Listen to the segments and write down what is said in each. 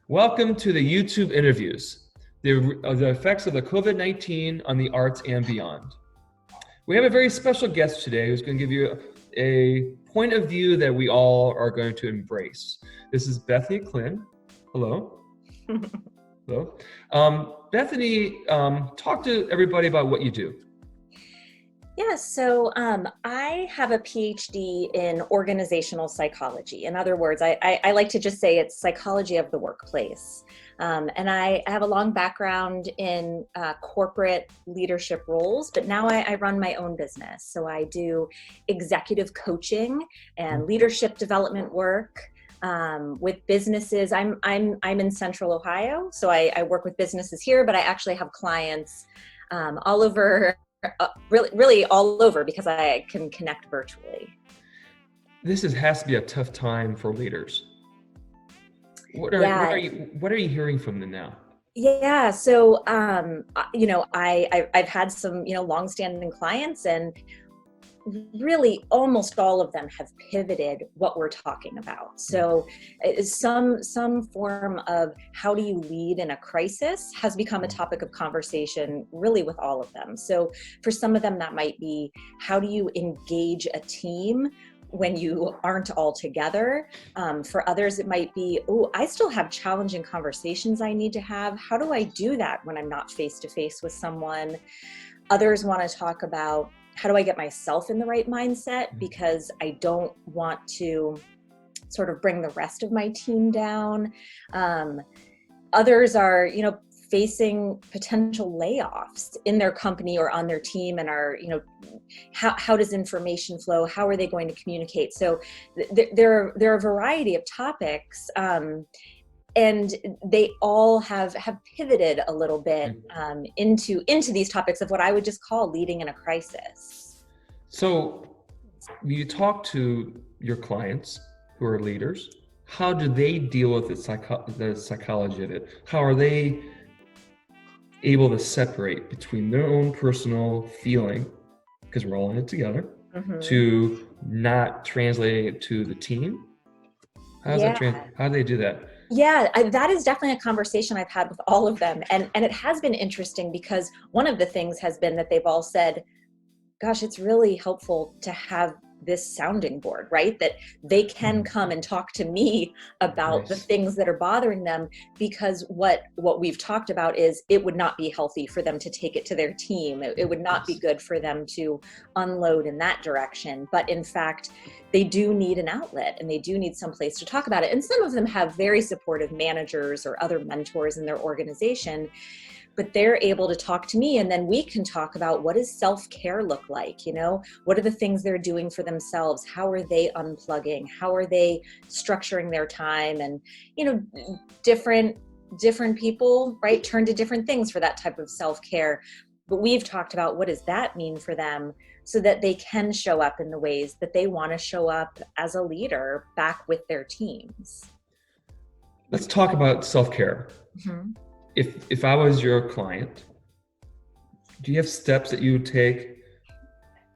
Welcome to the YouTube interviews, the effects of the COVID-19 on the arts and beyond. We have a very special guest today who's going to give you a point of view that we all are going to embrace. This is Bethany Klynn. Hello. Hello. Bethany, talk to everybody about what you do. Yeah, so I have a PhD in organizational psychology. In other words, I like to just say it's psychology of the workplace. And I have a long background in corporate leadership roles, but now I run my own business. So I do executive coaching and leadership development work with businesses. I'm in Central Ohio, so I work with businesses here, but I actually have clients all over. Really all over because I can connect virtually. This has to be a tough time for leaders. What are you hearing from them now? Yeah, so I've had some longstanding clients, and really almost all of them have pivoted what we're talking about. So some form of how do you lead in a crisis has become a topic of conversation really with all of them. So for some of them that might be, how do you engage a team when you aren't all together? For others, it might be, I still have challenging conversations I need to have. How do I do that when I'm not face to face with someone? Others want to talk about, how do I get myself in the right mindset? Because I don't want to sort of bring the rest of my team down. Others are, facing potential layoffs in their company or on their team, and are, how does information flow? How are they going to communicate? So there are a variety of topics. And they all have pivoted a little bit into these topics of what I would just call leading in a crisis. So you talk to your clients who are leaders. How do they deal with the psychology of it? How are they able to separate between their own personal feeling, because we're all in it together, to not translating it to the team? How do they do that? Yeah, that is definitely a conversation I've had with all of them. And it has been interesting because one of the things has been that they've all said, gosh, it's really helpful to have this sounding board, right? That they can come and talk to me about the things that are bothering them, because what we've talked about is it would not be healthy for them to take it to their team. It would not be good for them to unload in that direction. But in fact, they do need an outlet, and they do need some place to talk about it. And some of them have very supportive managers or other mentors in their organization, but they're able to talk to me, and then we can talk about, what does self-care look like? What are the things they're doing for themselves? How are they unplugging? How are they structuring their time? And, different people, right, turn to different things for that type of self-care. But we've talked about, what does that mean for them, so that they can show up in the ways that they want to show up as a leader back with their teams. Let's talk about self-care. If I was your client, do you have steps that you would take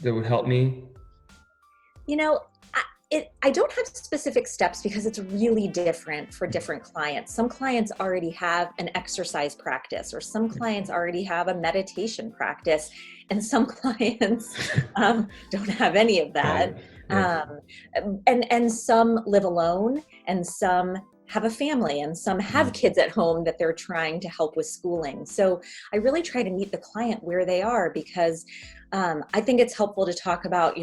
that would help me? I don't have specific steps, because it's really different for different clients. Some clients already have an exercise practice, or some clients already have a meditation practice, and some clients don't have any of that. And some live alone, and some have a family, and some have kids at home that they're trying to help with schooling. So I really try to meet the client where they are, because I think it's helpful to talk about,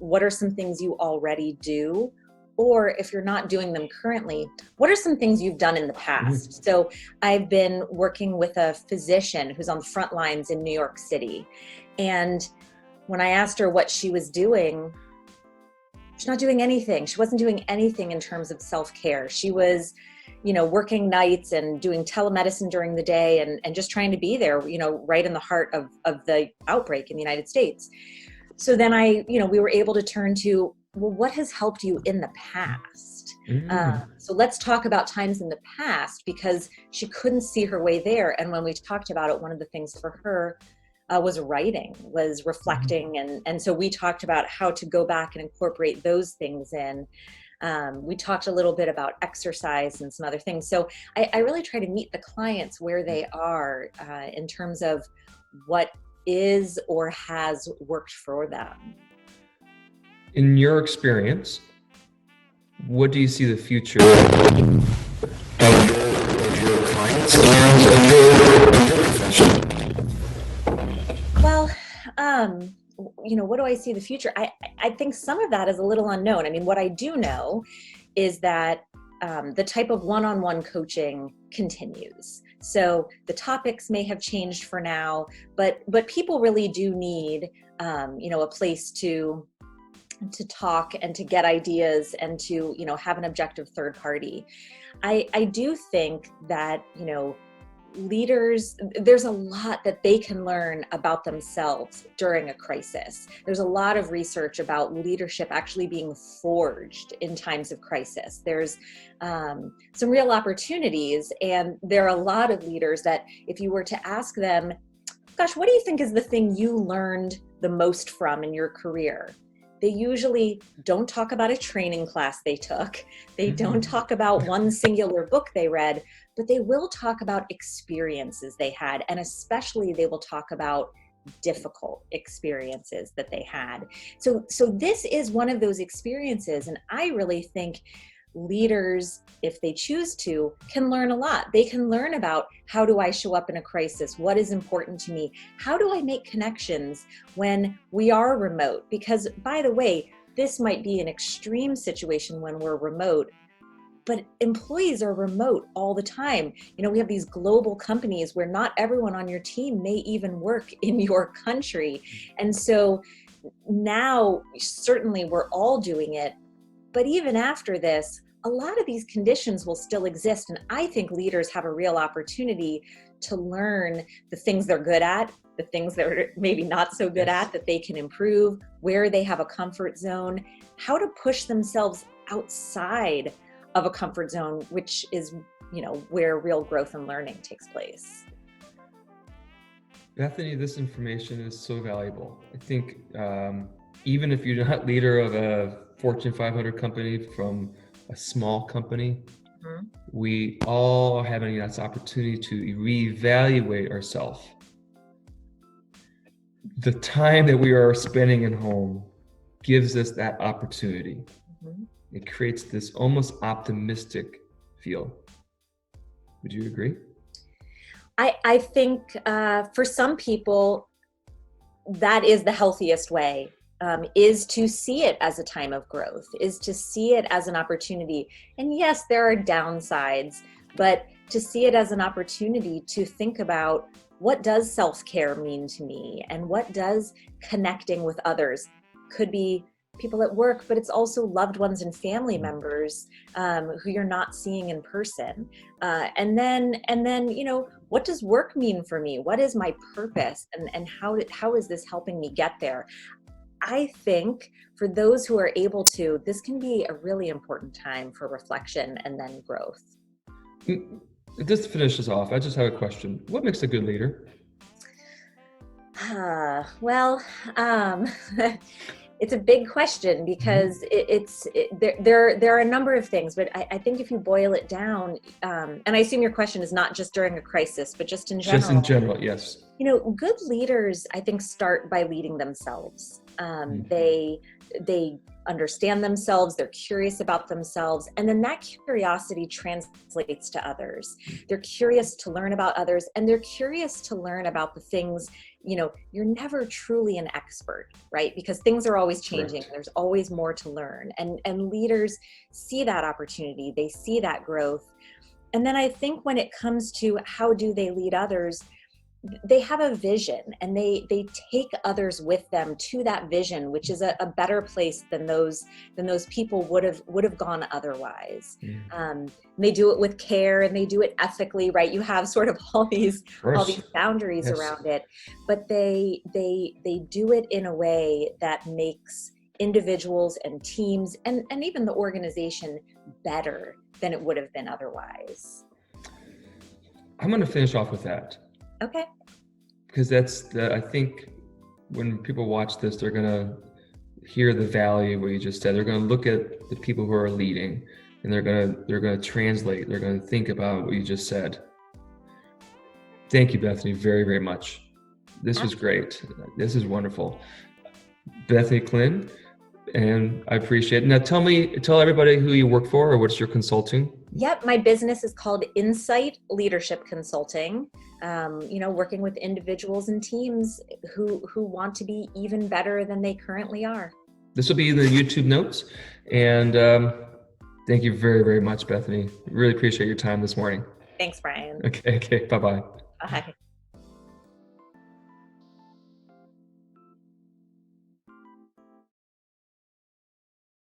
what are some things you already do? Or if you're not doing them currently, what are some things you've done in the past? So I've been working with a physician who's on the front lines in New York City. And when I asked her what she was doing, she's not doing anything. She wasn't doing anything in terms of self-care. She was, working nights and doing telemedicine during the day, and just trying to be there, right in the heart of the outbreak in the United States. So then we were able to turn to, well, what has helped you in the past? So let's talk about times in the past, because she couldn't see her way there. And when we talked about it, one of the things for her was writing, was reflecting. And so we talked about how to go back and incorporate those things in. We talked a little bit about exercise and some other things. So I really try to meet the clients where they are in terms of what is or has worked for them. In your experience, what do you see the future of your clients and of your profession? Well, what do I see the future? I think some of that is a little unknown. I mean, what I do know is that the type of one-on-one coaching continues. So the topics may have changed for now, but people really do need, a place to talk and to get ideas and to, have an objective third party. I do think that, leaders, there's a lot that they can learn about themselves during a crisis. There's a lot of research about leadership actually being forged in times of crisis. There's some real opportunities, and there are a lot of leaders that if you were to ask them, gosh, what do you think is the thing you learned the most from in your career? They usually don't talk about a training class they took. They don't talk about one singular book they read, but they will talk about experiences they had. And especially they will talk about difficult experiences that they had. So this is one of those experiences. And I really think leaders, if they choose to, can learn a lot. They can learn about, how do I show up in a crisis? What is important to me? How do I make connections when we are remote? Because, by the way, this might be an extreme situation when we're remote, but employees are remote all the time. We have these global companies where not everyone on your team may even work in your country. And so now, certainly we're all doing it. But even after this, a lot of these conditions will still exist. And I think leaders have a real opportunity to learn the things they're good at, the things they're maybe not so good at, that they can improve, where they have a comfort zone, how to push themselves outside of a comfort zone, which is, where real growth and learning takes place. Bethany, this information is so valuable. I think even if you're not leader of a Fortune 500 company from a small company, we all are having this opportunity to reevaluate ourselves. The time that we are spending at home gives us that opportunity. It creates this almost optimistic feel. Would you agree? I think for some people, that is the healthiest way. Is to see it as a time of growth, is to see it as an opportunity. And yes, there are downsides, but to see it as an opportunity to think about, what does self-care mean to me? And what does connecting with others? Could be people at work, but it's also loved ones and family members who you're not seeing in person. And then, what does work mean for me? What is my purpose? And how is this helping me get there? I think for those who are able to, this can be a really important time for reflection and then growth. Just to finish this off, I just have a question. What makes a good leader? It's a big question because there are a number of things, but I think if you boil it down, and I assume your question is not just during a crisis, but just in general. Just in general, yes. Good leaders, I think, start by leading themselves. They understand themselves, they're curious about themselves, and then that curiosity translates to others. They're curious to learn about others, and they're curious to learn about the things, you're never truly an expert, right? Because things are always changing. Correct. There's always more to learn. And leaders see that opportunity, they see that growth. And then I think when it comes to how do they lead others, they have a vision, and they take others with them to that vision, which is a better place than those people would have gone otherwise. They do it with care, and they do it ethically, right? You have sort of all these boundaries around it, but they do it in a way that makes individuals and teams and even the organization better than it would have been otherwise. I'm going to finish off with that. Okay. Because I think when people watch this, they're gonna, hear the value of what you just said. They're going to look at the people who are leading, and they're going to translate. They're going to think about what you just said. Thank you, Bethany, very, very much. This was great. This is wonderful. Bethany Klynn, and I appreciate it. Now tell everybody who you work for or what's your consulting. Yep, my business is called Insight Leadership Consulting. Working with individuals and teams who want to be even better than they currently are. This will be in the YouTube notes. And thank you very, very much, Bethany. Really appreciate your time this morning. Thanks, Brian. Okay, bye-bye. Bye.